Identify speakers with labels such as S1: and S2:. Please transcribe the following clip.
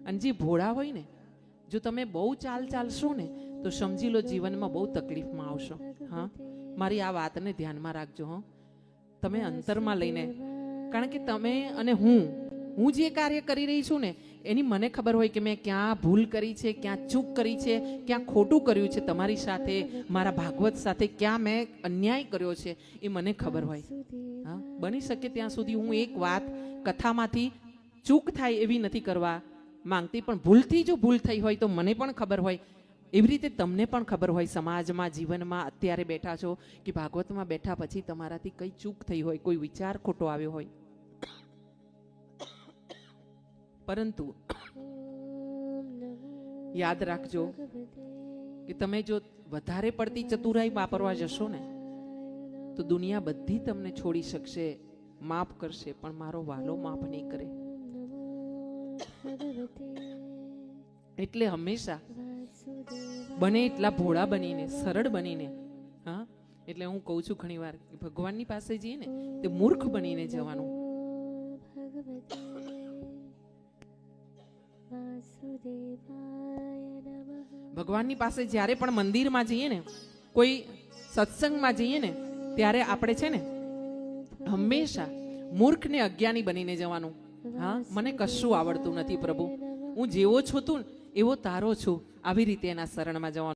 S1: અને જે ભોળા હોય ને, જો તમે બહુ ચાલશો ને તો સમજી લો જીવનમાં બહુ તકલીફમાં આવશો. હા, મારી આ વાતને ધ્યાનમાં રાખજો. હો, તમે અંતરમાં લઈને, કારણ કે તમે અને હું જે કાર્ય કરી રહી છું ને એની મને ખબર હોય કે મેં ક્યાં ભૂલ કરી છે, ક્યાં ચૂક કરી છે, ક્યાં ખોટું કર્યું છે, તમારી સાથે, મારા ભાગવત સાથે ક્યાં મેં અન્યાય કર્યો છે એ મને ખબર હોય. હા, બની શકે ત્યાં સુધી હું એક વાત કથામાંથી ચૂક થાય એવી નથી કરવા માંગતી, પણ ભૂલથી જો ભૂલ થઈ હોય તો મને પણ ખબર હોય. એવી રીતે તમને પણ ખબર હોય, સમાજમાં, જીવનમાં અત્યારે બેઠા છો કે ભાગવતમાં બેઠા પછી તમારાથી કઈ ચૂક થઈ હોય, કોઈ વિચાર ખોટો આવ્યો હોય. પરંતુ યાદ રાખજો કે તમે જો વધારે પડતી ચતુરાઈ વાપરવા જશો ને તો દુનિયા બધી તમને છોડી શકશે, માફ કરશે, પણ મારો વાલો માફ નહીં કરે. એટલે હંમેશા બને એટલા ભોળા બનીને, સરળ બનીને, હા, એટલે હું કહું છું ઘણી વાર કે ભગવાનની પાસે જઈએ ને તે મૂર્ખ બનીને જવાનું. ભગવાનની પાસે જ્યારે પણ મંદિરમાં જઈએ ને, કોઈ સત્સંગમાં જઈએ ને, ત્યારે આપણે છે ને હંમેશા મૂર્ખ ને અજ્ઞાની બનીને જવાનું. હા, મને કશું આવડતું નથી પ્રભુ, હું જેવો છું તું એવો તારો છું, આવી રીતે એના શરણમાં જવાનું.